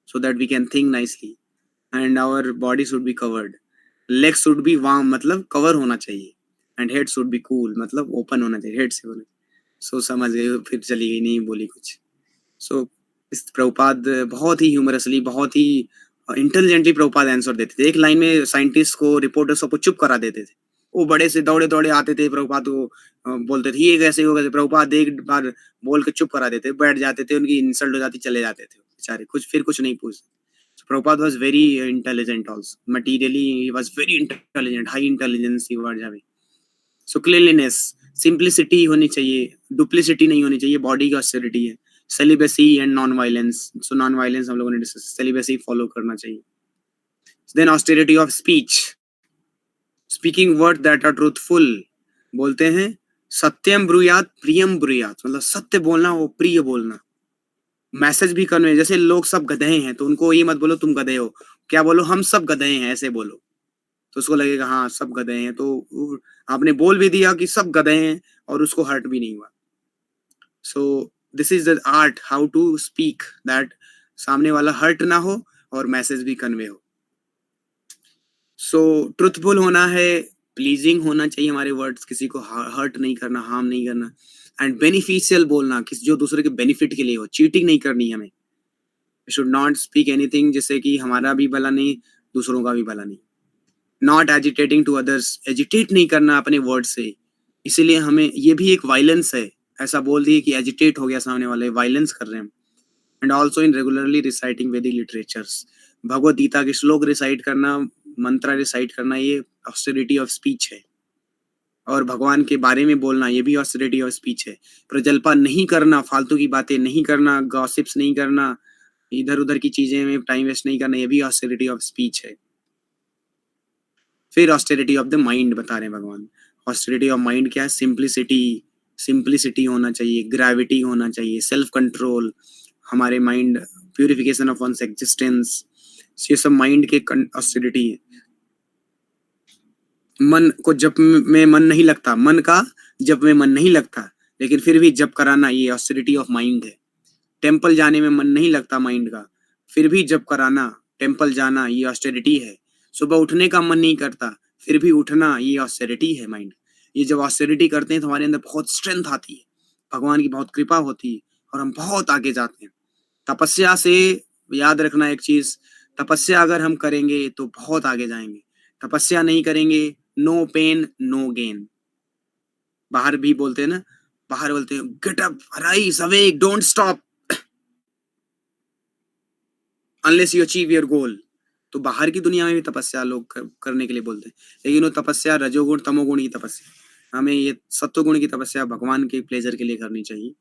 so that we can think nicely, and our body should be covered, legs should be warm मतलब कवर होना चाहिए, and head should be cool मतलब ओपन होना चाहिए, हेड से होना। सो समझ गए, फिर चली गई, नहीं बोली कुछ। सो इस प्रभुपाद बहुत ही ह्यूमरसली, बहुत ही इंटेलिजेंटली प्रभुपाद आंसर देते थे। एक लाइन में साइंटिस्ट को, रिपोर्टर्स को चुप करा देते थे। वो बड़े से दौड़े दौड़े आते थे प्रभुपाद को, बोलते थे ये कैसे होगा, प्रभुपाद एक बार बोल के चुप करा देते, बैठ जाते थे, उनकी इंसल्ट हो जाती, चले जाते थे बेचारे, कुछ फिर कुछ नहीं पूछते। Prabhupada was very intelligent also. Materially, he was very intelligent, high intelligence he was having. So cleanliness, simplicity होनी चाहिए, duplicity नहीं होनी चाहिए, body की austerity है, celibacy and non-violence. So non-violence हम लोगों ने discuss, celibacy follow करना चाहिए. Then austerity of speech, speaking words that are truthful. बोलते हैं सत्यम ब्रूयात प्रियम ब्रूयात, मतलब सत्य बोलना वो प्रिय बोलना। मैसेज भी कन्वे, जैसे लोग सब गधे हैं तो उनको ये मत बोलो तुम गधे हो, क्या बोलो, हम सब गधे हैं, ऐसे बोलो, तो उसको लगेगा हाँ सब गधे हैं, तो आपने बोल भी दिया कि सब गधे हैं और उसको हर्ट भी नहीं हुआ। So this is the art how to speak that सामने वाला हर्ट ना हो और मैसेज भी कन्वे हो। सो ट्रुथफुल होना है, प्लीजिंग होना चाहिए हमारे वर्ड्स, किसी को हर्ट नहीं करना, हार्म नहीं करना, एंड बेनिफिशियल बोलना, किसी जो दूसरे के बेनिफिट के लिए हो, चीटिंग नहीं करनी हमें। शुड नॉट स्पीक एनीथिंग जिससे कि हमारा भी भला नहीं, दूसरों का भी भला नहीं। Not agitating to others, agitate नहीं करना अपने वर्ड से, इसीलिए हमें ये भी एक वायलेंस है, ऐसा बोल दिए कि एजिटेट हो गया सामने वाले, वायलेंस कर रहे हैं। And also in regularly reciting वैदिक लिटरेचर्स, भगवत गीता के श्लोक रिसाइट करना, मंत्रा रिसाइट करना, ये ऑस्टेरिटी ऑफ स्पीच है। और भगवान के बारे में बोलना, ये भी ऑस्टेरिटी ऑफ स्पीच है। प्रजल्पा नहीं करना, फालतू की बातें नहीं करना, गॉसिप्स नहीं करना, इधर उधर की चीजें में टाइम वेस्ट नहीं करना, ये भी ऑस्टेरिटी ऑफ स्पीच है। फिर ऑस्टेरिटी ऑफ द माइंड बता रहे हैं भगवान। ऑस्टेरिटी ऑफ माइंड क्या है, सिंप्लिसिटी, सिंप्लिसिटी होना चाहिए, ग्रेविटी होना चाहिए, सेल्फ कंट्रोल, हमारे mind, purification of one's existence, ये सब माइंड के ऑस्टेरिटी है। मन को जप में मन नहीं लगता, मन का जप में मन नहीं लगता, लेकिन फिर भी जप कराना, ये ऑस्टेरिटी ऑफ माइंड है। टेम्पल जाने में मन नहीं लगता माइंड का, फिर भी जप कराना, टेम्पल जाना, ये ऑस्टेरिटी है। सुबह उठने का मन नहीं करता, फिर भी उठना, ये ऑस्टेरिटी है माइंड। ये जब ऑस्टेरिटी करते हैं तो हमारे अंदर बहुत स्ट्रेंथ आती है, भगवान की बहुत कृपा होती है और हम बहुत आगे जाते हैं। तपस्या से याद रखना एक चीज, तपस्या अगर हम करेंगे तो बहुत आगे जाएंगे, तपस्या नहीं करेंगे, नो पेन नो गेन। बाहर भी बोलते हैं ना, बाहर बोलते हैं get up, rise awake, don't stop unless you achieve your goal. तो बाहर की दुनिया में भी तपस्या लोग करने के लिए बोलते हैं, लेकिन वो तपस्या रजोगुण तमोगुण की तपस्या, हमें ये सत्वगुण की तपस्या भगवान के प्लेजर के लिए करनी चाहिए,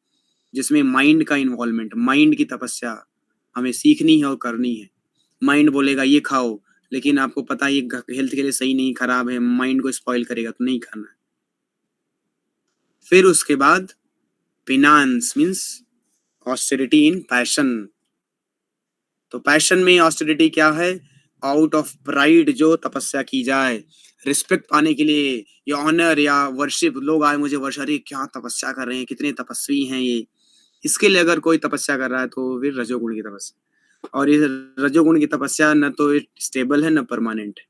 जिसमें माइंड का इन्वॉल्वमेंट, माइंड की तपस्या हमें सीखनी है और करनी है। माइंड बोलेगा ये खाओ, लेकिन आपको पता है ये हेल्थ के लिए सही नहीं, खराब है, माइंड को स्पॉइल करेगा, तो नहीं खाना। फिर उसके बाद पिनांस मीन्स ऑस्टेरिटी इन पैशन। तो पैशन में ऑस्टेरिटी क्या है? आउट ऑफ प्राइड जो तपस्या की जाए, रिस्पेक्ट पाने के लिए, या ऑनर या वर्शिप, लोग आए मुझे वर्ष, अरे क्या तपस्या कर रहे हैं, कितने तपस्वी हैं ये, इसके लिए अगर कोई तपस्या कर रहा है तो फिर रजोगुण की तपस्या। और ये रजोगुण की तपस्या न तो स्टेबल है न परमानेंट है।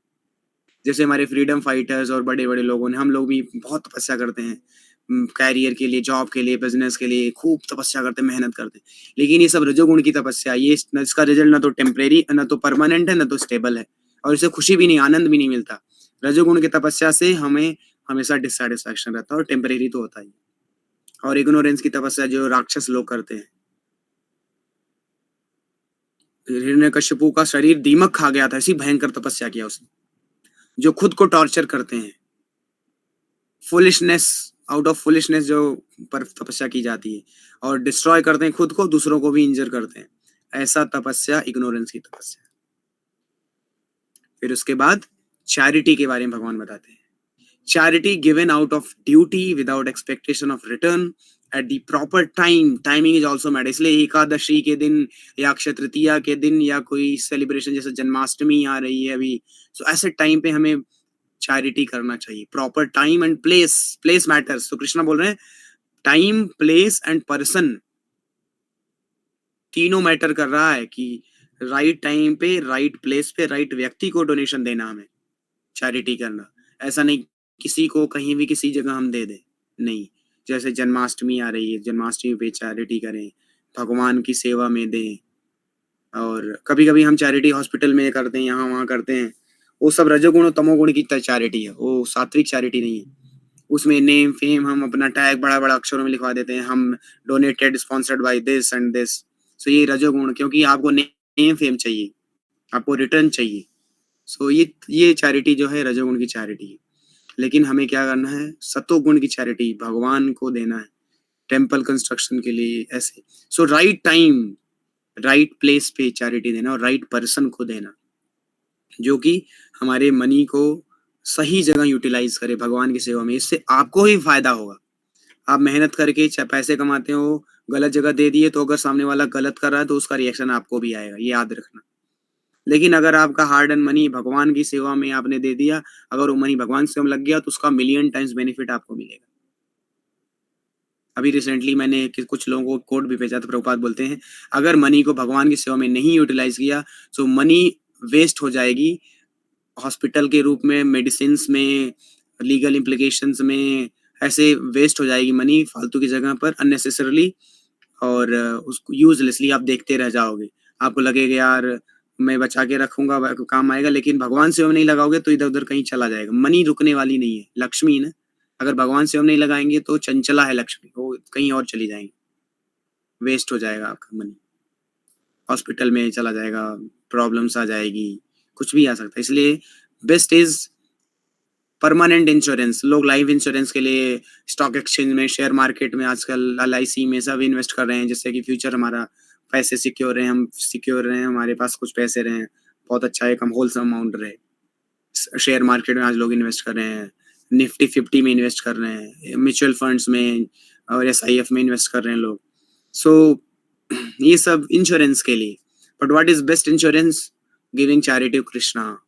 जैसे हमारे फ्रीडम फाइटर्स और बड़े बड़े लोगों ने, हम लोग भी बहुत तपस्या करते हैं, कैरियर के लिए, जॉब के लिए, बिजनेस के लिए खूब तपस्या करते हैं, मेहनत करते हैं। लेकिन ये सब रजोगुण की तपस्या, ये इसका रिजल्ट ना तो टेम्परेरी, ना तो परमानेंट है, ना तो स्टेबल है, और इससे खुशी भी नहीं, आनंद भी नहीं मिलता। रजोगुण की तपस्या से हमें हमेशा डिससेटिस्फैक्शन रहता है, और टेम्परेरी तो होता ही। और इग्नोरेंस की तपस्या जो राक्षस लोग करते हैं, हिरण्यकश्यपु का शरीर दीमक खा गया था, ऐसी भयंकर तपस्या किया उसने। जो खुद को टॉर्चर करते हैं, फुलिशनेस, आउट ऑफ फुलिशनेस जो पर तपस्या की जाती है, और डिस्ट्रॉय करते हैं खुद को, दूसरों को भी इंजर करते हैं, ऐसा तपस्या इग्नोरेंस की तपस्या। फिर उसके बाद चैरिटी के बारे में भगवान बताते हैं। Charity given out of duty without expectation of return at the proper time. Timing is also matter. इसलिए एकादशी के दिन या अक्षय तृतीया के दिन या कोई सेलिब्रेशन जैसे जन्माष्टमी आ रही है अभी, तो ऐसे टाइम पे हमें चैरिटी करना चाहिए। Proper time and place, place matters. तो कृष्णा बोल रहे हैं टाइम, प्लेस एंड पर्सन, तीनों मैटर कर रहा है कि राइट टाइम पे, राइट प्लेस पे, राइट व्यक्ति को डोनेशन देना, हमें चैरिटी करना। ऐसा नहीं किसी को कहीं भी किसी जगह हम दे दें, नहीं। जैसे जन्माष्टमी आ रही है, जन्माष्टमी पे चैरिटी करें, भगवान की सेवा में दें। और कभी कभी हम चैरिटी हॉस्पिटल में करते हैं, यहाँ वहाँ करते हैं, वो सब रजोगुण और तमोगुण की चैरिटी है, वो सात्विक चैरिटी नहीं है। उसमें नेम फेम, हम अपना टैग बड़ा बड़ा अक्षरों में लिखवा देते हैं, हम donated sponsored by this and this. So ये रजोगुण, क्योंकि आपको नेम फेम चाहिए, आपको रिटर्न चाहिए। सो ये चैरिटी जो है रजोगुण की चैरिटी है। लेकिन हमें क्या करना है? सतोगुण की चैरिटी भगवान को देना है, टेम्पल कंस्ट्रक्शन के लिए, ऐसे। सो राइट टाइम, राइट प्लेस पे चैरिटी देना, और राइट पर्सन को देना, जो कि हमारे मनी को सही जगह यूटिलाइज करे भगवान की सेवा में। इससे आपको ही फायदा होगा। आप मेहनत करके पैसे कमाते हो, गलत जगह दे दिए, तो अगर सामने वाला गलत कर रहा है तो उसका रिएक्शन आपको भी आएगा, ये याद रखना। लेकिन अगर आपका हार्ड एंड मनी भगवान की सेवा में आपने दे दिया, अगर वो मनी भगवान की सेवा में लग गया, तो उसका मिलियन टाइम्स बेनिफिट आपको मिलेगा। अभी रिसेंटली मैंने कुछ लोगों को कोट भी भेजा था, प्रभुपाद बोलते हैं अगर मनी को भगवान की सेवा में नहीं यूटिलाइज किया तो मनी वेस्ट हो जाएगी, हॉस्पिटल के रूप में, मेडिसिन में, लीगल इम्प्लीकेशंस में, ऐसे वेस्ट हो जाएगी मनी फालतू की जगह पर, अननेसेसरली, और उसको यूजलेसली आप देखते रह जाओगे। आपको लगेगा यार मैं बचा के रखूंगा, काम आएगा, लेकिन भगवान सेवा में नहीं लगाओगे तो इधर उधर कहीं चला जाएगा। मनी रुकने वाली नहीं है, लक्ष्मी ना, अगर भगवान सेवा में नहीं लगाएंगे तो चंचला है लक्ष्मी, वो कहीं और चली जाएंगी, वेस्ट हो जाएगा आपका मनी, हॉस्पिटल में चला जाएगा, प्रॉब्लम्स आ जाएगी, कुछ भी आ सकता है। इसलिए बेस्ट इज परमानेंट इंश्योरेंस। लोग लाइफ इंश्योरेंस के लिए स्टॉक एक्सचेंज में, शेयर मार्केट में, आजकल LIC में सब इन्वेस्ट कर रहे हैं, जिससे कि फ्यूचर हमारा पैसे सिक्योर रहे, हम सिक्योर रहे, हमारे पास कुछ पैसे रहे, बहुत अच्छा एक हम होलसम अमाउंट रहे। शेयर मार्केट में आज लोग इन्वेस्ट कर रहे हैं, निफ्टी 50 में इन्वेस्ट कर रहे हैं, म्यूचुअल फंड्स में और SIF में इन्वेस्ट कर रहे हैं लोग। सो ये सब इंश्योरेंस के लिए। But what is best insurance? Giving charity to Krishna,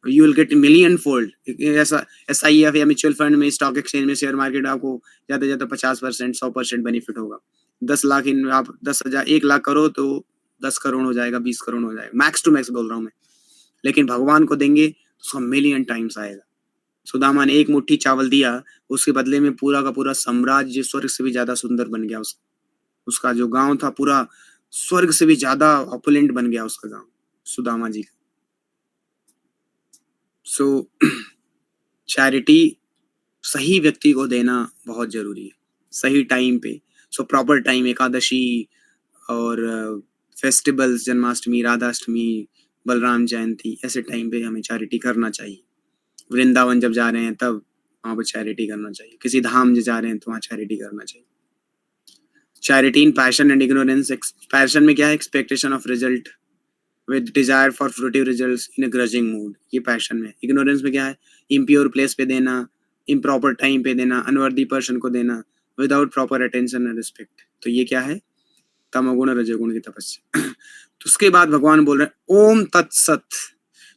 you will get million fold. ऐसा SIF या म्यूचुअल फंड में, स्टॉक एक्सचेंज में, शेयर मार्केट, आपको ज्यादा से ज्यादा 50%, 100% बेनिफिट होगा। 10 लाख इन आप 10,000, 1 लाख करो तो 10 करोड़ हो जाएगा, 20 करोड़ हो जाएगा, मैक्स टू मैक्स बोल रहा हूँ मैं। लेकिन भगवान को देंगे तो उसका मिलियन टाइम्स आएगा। सुदामा ने एक मुट्ठी चावल दिया, उसके बदले में पूरा का पूरा साम्राज्य स्वर्ग से भी ज्यादा सुंदर बन गया। उसका जो गांव था पूरा स्वर्ग से भी ज्यादा ऑपुलेंट बन गया उसका गांव, सुदामा जी का। सो चैरिटी सही व्यक्ति को देना बहुत जरूरी है, सही टाइम पे। सो प्रॉपर टाइम, एकादशी और फेस्टिवल्स, जन्माष्टमी, राधाष्टमी, बलराम जयंती, ऐसे टाइम पे हमें चैरिटी करना चाहिए। वृंदावन जब जा रहे हैं तब वहां पर चैरिटी करना चाहिए, किसी धाम जा रहे हैं तो वहाँ चैरिटी करना चाहिए। Charity in passion and ignorance. Passion में क्या है? Expectation of result with desire for fruitive results in a ग्रजिंग mood, ये पैशन में। इग्नोरेंस में क्या है? इम्प्योर प्लेस पे देना, इम्प्रॉपर टाइम पे देना, अनवर्दी पर्सन को देना, without proper attention and respect. तो ये क्या है? तमोगुण रजोगुण की तपस्या। तो उसके बाद भगवान बोल रहे हैं ओम तत्सत।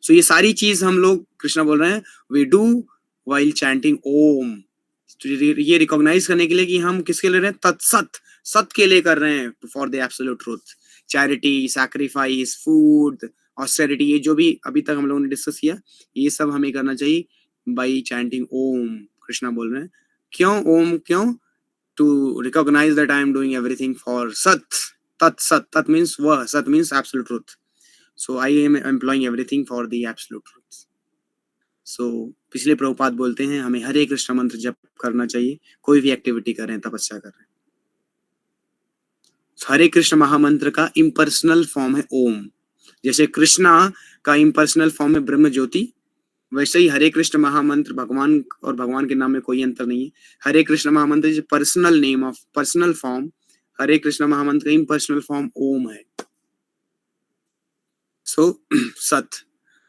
सो ये सारी चीज हम लोग, कृष्णा बोल रहे हैं, वी डू वाइल चैंटिंग ओम। तो ये रिकॉग्नाइज करने के लिए कि हम किसके लिए रहे हैं? तत्सत, सत के लिए कर रहे हैं, for the absolute truth. Charity, sacrifice, food, austerity, ये जो भी अभी तक हम लोगों ने डिस्कस किया, ये सब हमें करना चाहिए बाई चैंटिंग ओम। कृष्णा बोल रहे हैं क्यों ओम? क्यों? to recognize that I am doing everything for Sat. Tat Sat. Tat means Vah. Sat means absolute truth. So I am employing everything for the absolute truth. So पिछले प्रभुपाद बोलते हैं हमें हरे कृष्ण मंत्र जप करना चाहिए, कोई भी एक्टिविटी कर रहे हैं, तपस्या कर रहे हैं। हरे कृष्ण महामंत्र का इम्पर्सनल फॉर्म है ओम। जैसे कृष्णा का इम्पर्सनल फॉर्म है ब्रह्म ज्योति, वैसे ही हरे कृष्ण महामंत्र, भगवान और भगवान के नाम में कोई अंतर नहीं है। Hare Krishna mahamantra is personal name of personal form, Hare Krishna mahamantra का इम्पर्सनल फॉर्म ओम है। So sat,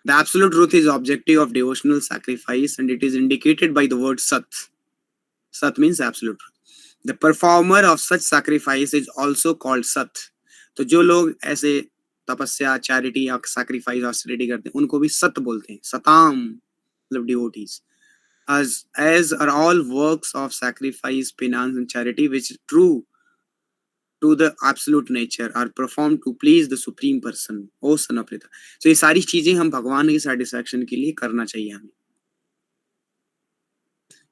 the absolute truth is objective of devotional sacrifice and it is indicated by the word sat. Sat means absolute truth. The performer of such sacrifice is also called sat. तो जो लोग ऐसे तपस्या, charity या sacrifice, austerity करते हैं, उनको भी सत बोलते हैं, सताम मतलब devotees. as are all works of sacrifice, penance and charity which true to the absolute nature are performed to please the supreme person, O son of Pritha। so ये सारी चीजें हम भगवान की सेटिस्फैक्शन के लिए करना चाहिए हमें।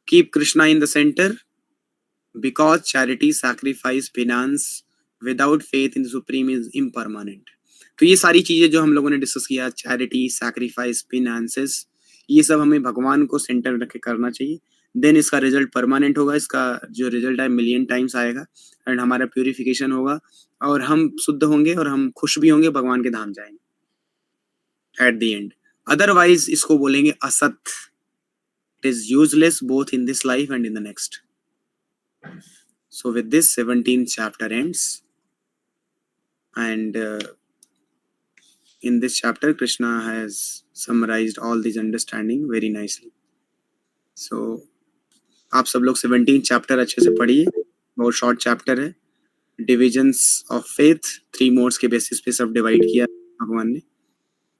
keep Krishna in the center because charity, sacrifice, penance without faith in the supreme is impermanent। तो ये सारी चीजें जो हम लोगों ने डिस्कस किया, चैरिटी, सैक्रिफाइस, पिनांसेस, ये सब हमें भगवान को सेंटर रख के करना चाहिए। देन इसका रिजल्ट परमानेंट होगा, इसका जो रिजल्ट है मिलियन टाइम्स आएगा एंड हमारा प्यूरिफिकेशन होगा और हम शुद्ध होंगे और हम खुश भी होंगे, भगवान के धाम जाएंगे एट द एंड। अदरवाइज इसको बोलेंगे असत। It is useless both in this life and in the next. So with this 17th chapter ends and in this chapter Krishna has summarized all these understanding very nicely। so आप सब लोग 17th chapter अच्छे से पढ़िए, बहुत short chapter है। Divisions of faith 3 modes के basis पे सब डिवाइड किया भगवान ने।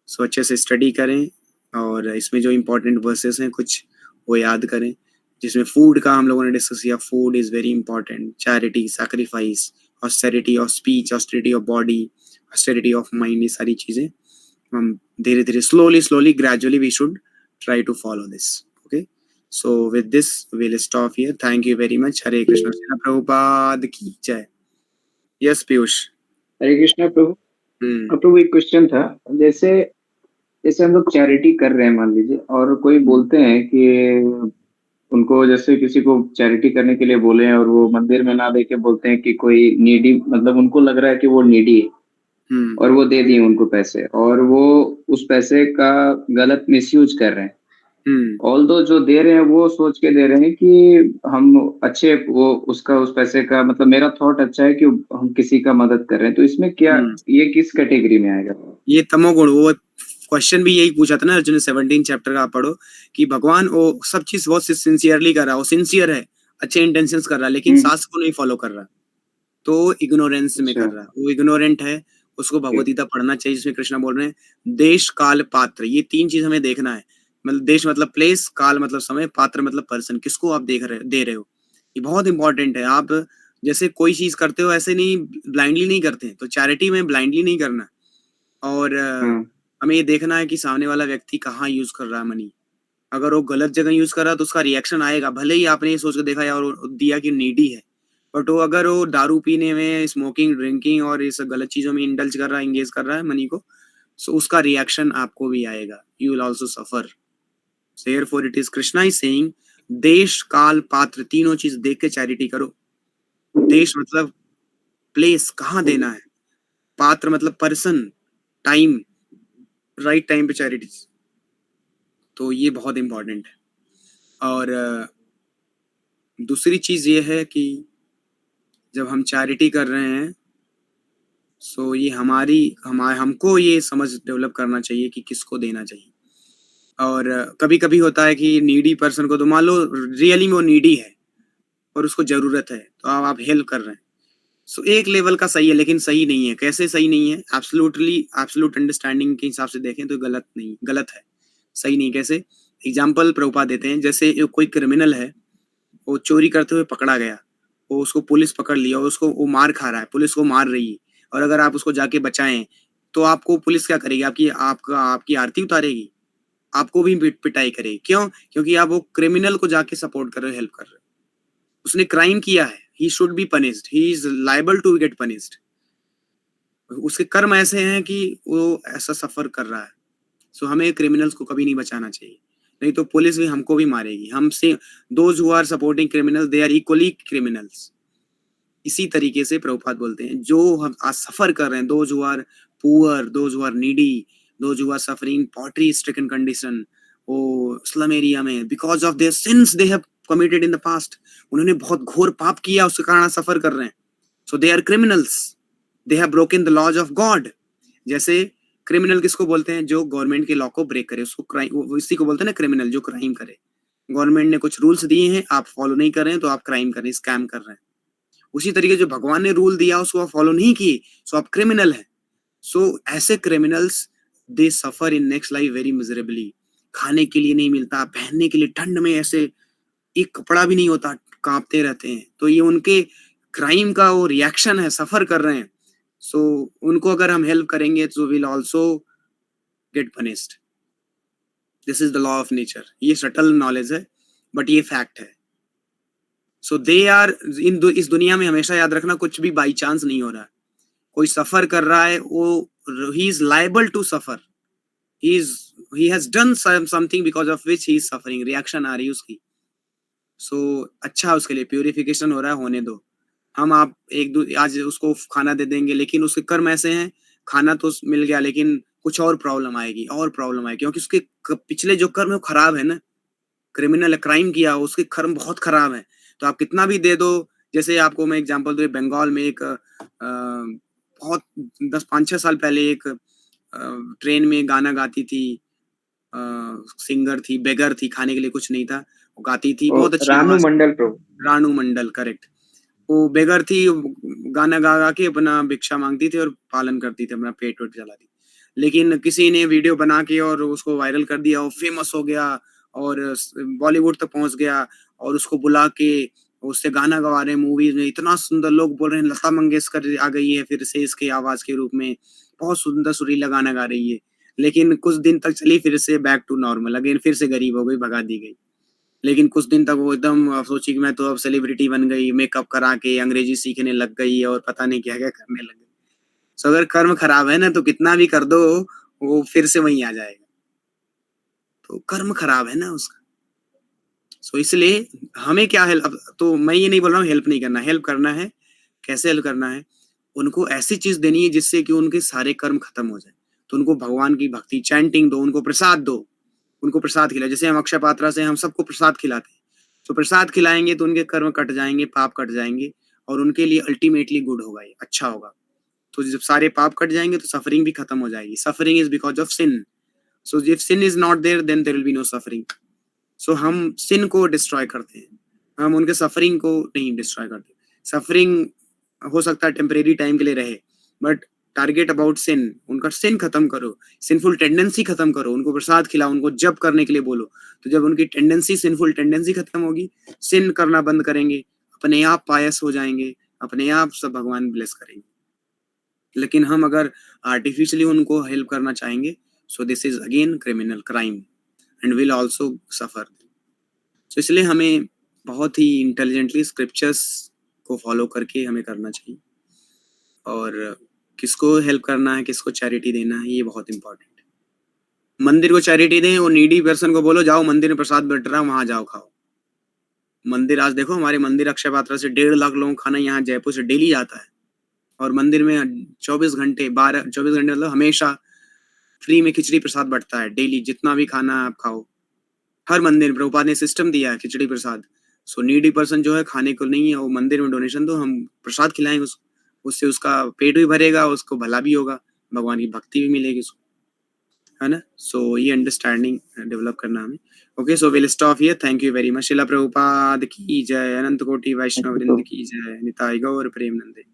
सो अच्छे से स्टडी करें और इसमें जो इम्पोर्टेंट वर्सेस हैं कुछ वो याद करें, जिसमें फूड का हम लोगों ने डिस्कस किया। Food is very important, charity, sacrifice, austerity of speech, austerity of body, austerity of mind, ये सारी चीजें हम धीरे धीरे slowly gradually we should try to follow this. Okay, so with this will stop here. Thank you very much. Hare Krishna. Prabhupada की जय। Yes Piyush. Hare Krishna प्रभु। प्रभु एक क्वेश्चन था, जैसे जैसे हम लोग चैरिटी कर रहे हैं मान लीजिए, और कोई बोलते हैं कि उनको, जैसे किसी को चैरिटी करने के लिए बोले और वो मंदिर में ना दे के बोलते हैं कि कोई नीडी, मतलब उनको लग रहा है कि वो नीडी है और वो दे दिए उनको पैसे, और वो उस पैसे का गलत मिसयूज कर रहे हैं। ऑल्दो जो दे रहे हैं वो सोच के दे रहे हैं कि हम अच्छे, वो उसका उस पैसे का मतलब, मेरा थॉट अच्छा है कि हम किसी का मदद कर रहे हैं, तो इसमें क्या ये किस कैटेगरी में आएगा? ये तमोगुण। वो क्वेश्चन भी यही पूछा था ना अर्जुन ने 17 चैप्टर का पढ़ो कि भगवान वो सब चीज बहुत सिंसियरली कर रहा है, वो सिंसियर है, अच्छे इंटेंशंस कर रहा है, लेकिन शास्त्र को नहीं फॉलो कर रहा, तो इग्नोरेंस में कर रहा है, वो इग्नोरेंट है। उसको भगवद गीता पढ़ना चाहिए, जिसमें कृष्णा बोल रहे हैं देश, काल, पात्र, ये 3 चीज हमें देखना है। मतलब देश मतलब प्लेस, काल मतलब समय, पात्र मतलब पर्सन, किसको आप दे रहे हो, ये बहुत इंपॉर्टेंट है। आप जैसे कोई चीज करते हो ऐसे नहीं ब्लाइंडली नहीं करते हैं, तो चैरिटी में ब्लाइंडली नहीं करना, और हमें ये देखना है कि सामने वाला व्यक्ति कहाँ यूज कर रहा है मनी। अगर वो गलत जगह यूज कर रहा है तो उसका रिएक्शन आएगा, भले ही आपने ये सोच कर देखा और दिया कि नीडी है, बट वो अगर वो दारू पीने में, स्मोकिंग, ड्रिंकिंग और इस गलत चीजों में इंडल्ज कर रहा है, इंगेज कर रहा है मनी को, सो उसका रिएक्शन आपको भी आएगा, you will also suffer. Therefore it is Krishna is saying देश, काल, पात्र, तीनों चीज देख के चैरिटी करो। देश मतलब प्लेस, कहाँ देना है, पात्र मतलब पर्सन, टाइम, राइट टाइम पे चैरिटी, तो ये बहुत इंपॉर्टेंट है। और दूसरी चीज ये है कि जब हम चैरिटी कर रहे हैं, सो ये हमको ये समझ डेवलप करना चाहिए कि किसको देना चाहिए। और कभी कभी होता है कि नीडी पर्सन को, तो मान लो रियली में वो नीडी है, और उसको जरूरत है, तो आप हेल्प कर रहे हैं। सो एक लेवल का सही है, लेकिन सही नहीं है। कैसे सही नहीं है? एब्सोल्युटली एब्सोल्यूट अंडरस्टैंडिंग के हिसाब से देखें तो गलत नहीं, गलत है, सही नहीं। कैसे? एग्जाम्पल प्रभुपाद देते हैं, जैसे कोई क्रिमिनल है, वो चोरी करते हुए पकड़ा गया, वो उसको पुलिस पकड़ लिया और उसको वो मार खा रहा है, पुलिस को मार रही है, और अगर आप उसको जाके बचाएं तो आपको पुलिस क्या करेगी? आपकी आरती उतारेगी, आपको भी पिटाई करेगी। क्यों? क्योंकि आप वो क्रिमिनल को जाके सपोर्ट कर रहे हो, हेल्प कर रहे हो। उसने क्राइम किया है, he should be punished, he is liable to get punished. उसके कर्म ऐसे हैं कि वो ऐसा सफर कर रहा है। सो हमें क्रिमिनल्स को कभी नहीं बचाना चाहिए, नहीं तो पुलिस भी हमको भी मारेगी। हमसे those who are supporting criminal, they are equally criminals. इसी तरीके से प्रभुपाद बोलते हैं, जो हम आज सफर कर रहे हैं, those who are poor, those who are needy, those who are suffering poverty stricken condition, वो स्लम एरिया में, because of their sins they have committed in the past, उन्होंने बहुत घोर पाप किया, उसके कारण सफर कर रहे हैं। So they are criminals, they have broken the laws of God. जैसे क्रिमिनल किसको बोलते हैं? जो गवर्नमेंट के लॉ को ब्रेक करे, उसको क्राइम, इसी को बोलते हैं ना क्रिमिनल, जो क्राइम करे। गवर्नमेंट ने कुछ रूल्स दिए हैं, आप फॉलो नहीं कर रहे हैं तो आप क्राइम कर रहे हैं, स्कैम कर रहे हैं। उसी तरीके जो भगवान ने रूल दिया उसको आप फॉलो नहीं किए, सो आप क्रिमिनल हैं। सो ऐसे criminals, they suffer in next life very miserably. खाने के लिए नहीं मिलता, पहनने के लिए ठंड में ऐसे एक कपड़ा भी नहीं होता, कांपते रहते हैं। तो ये उनके क्राइम का वो रिएक्शन है, सफर कर रहे हैं। सो उनको अगर हम हेल्प करेंगे तो will also get punished. This is the law of nature. ये सटल नॉलेज है, बट ये फैक्ट है। सो दे आर इस दुनिया में हमेशा याद रखना, कुछ भी बाई चांस नहीं हो रहा है। कोई सफर कर रहा है, वो he is liable to suffer, he has done something because of which he is suffering, reaction आ रही है उसकी। सो अच्छा, उसके लिए प्यूरिफिकेशन हो रहा है, होने दो। हम आप आज उसको खाना दे देंगे, लेकिन उसके कर्म ऐसे हैं, खाना तो मिल गया लेकिन कुछ और प्रॉब्लम आएगी, और प्रॉब्लम आएगी, क्योंकि उसके पिछले जो कर्म है वो खराब है ना। क्रिमिनल क्राइम किया, उसके कर्म बहुत खराब है। तो आप कितना भी दे दो, जैसे आपको मैं एग्जांपल दूं, बंगाल में एक बहुत 10-5-6 साल पहले एक ट्रेन में गाना गाती थी, सिंगर थी, बेगर थी, खाने के लिए कुछ नहीं था, वो गाती थी, बहुत अच्छी रानू आवाज। मंडल प्रभु। रानू मंडल, करेक्ट। वो बेगर थी, गाना गा गा के अपना भिक्षा मांगती थी और पालन करती थी, अपना पेट वेट चलाती। लेकिन किसी ने वीडियो बना के और उसको वायरल कर दिया, वो फेमस हो गया और बॉलीवुड तक पहुंच गया, और उसको बुला के उससे गाना गवा रहे हैं मूवीज में। इतना सुंदर, लोग बोल रहे हैं लता मंगेशकर आ गई है फिर से इसके आवाज के रूप में, बहुत सुंदर सुरीला गाना गा रही है। लेकिन कुछ दिन तक चली, फिर से बैक टू नॉर्मल अगेन, फिर से गरीब हो गई, भगा दी गई। लेकिन कुछ दिन तक वो एकदम सोची कि मैं तो अब सेलिब्रिटी बन गई, मेकअप करा के अंग्रेजी सीखने लग गई और पता नहीं क्या क्या करने लग गई। सो अगर कर्म खराब है ना, तो कितना भी कर दो वो फिर से वहीं आ जाएगा। तो कर्म खराब है ना उसका। सो इसलिए हमें क्या हेल्प, तो मैं ये नहीं बोल रहा हूँ हेल्प नहीं करना, हेल्प करना है। कैसे हेल्प करना है? उनको ऐसी चीज देनी है जिससे कि उनके सारे कर्म खत्म हो जाए। तो उनको भगवान की भक्ति, चैंटिंग दो, उनको प्रसाद दो, उनको प्रसाद खिलाओ। जैसे हम अक्षय पात्रा से हम सबको प्रसाद खिलाते हैं, तो प्रसाद खिलाएंगे तो उनके कर्म कट जाएंगे, पाप कट जाएंगे, और उनके लिए अल्टीमेटली गुड होगा, ये अच्छा होगा। तो जब सारे पाप कट जाएंगे तो सफरिंग भी खत्म हो जाएगी। Suffering is because of sin. So if sin is not there, then there will be no suffering. So हम सिन को डिस्ट्रॉय करते हैं, हम उनके सफरिंग को नहीं डिस्ट्रॉय करते। सफरिंग हो सकता है टेम्परेरी टाइम के लिए रहे, बट टारगेट अबाउट सिन, उनका सिन खत्म करो, सिंफुल टेंडेंसी खत्म करो, उनको प्रसाद खिलाओ, उनको जप करने के लिए बोलो। तो जब उनकी टेंडेंसी, सिंफुल टेंडेंसी खत्म होगी, सिन करना बंद करेंगे, अपने आप पायस हो जाएंगे, अपने आप सब भगवान ब्लेस करेंगे। लेकिन हम अगर आर्टिफिशियली उनको हेल्प करना चाहेंगे, so this is again criminal crime and will also suffer. तो इसलिए हमें बहुत ही इंटेलिजेंटली स्क्रिप्चर्स को फॉलो करके हमें करना चाहिए, और किसको हेल्प करना है, किसको चैरिटी देना है, ये बहुत इंपॉर्टेंट है। मंदिर को चैरिटी दें, और नीडी पर्सन को बोलो जाओ मंदिर में प्रसाद बट रहा है, वहां जाओ खाओ। मंदिर आज देखो, हमारे मंदिर अक्षय पात्रा से 1.5 लाख लोगों का खाना यहाँ जयपुर से डेली जाता है, और मंदिर में 24 घंटे मतलब हमेशा फ्री में खिचड़ी प्रसाद बंटता है डेली, जितना भी खाना आप खाओ। हर मंदिर में प्रभुपाद ने सिस्टम दिया है खिचड़ी प्रसाद। सो नीडी पर्सन जो है, खाने को नहीं है, वो मंदिर में डोनेशन दो, हम प्रसाद खिलाएंगे उसको, उससे उसका पेट भी भरेगा, उसको भला भी होगा, भगवान की भक्ति भी मिलेगी उसको। है ना. सो ये अंडरस्टैंडिंग डेवलप करना हमें. Okay, so will stop here. Thank you very much. शिला प्रभुपाद की जय. अनंत कोटि वैष्णव वृंद की जय. निताई गौर प्रेमनंदे.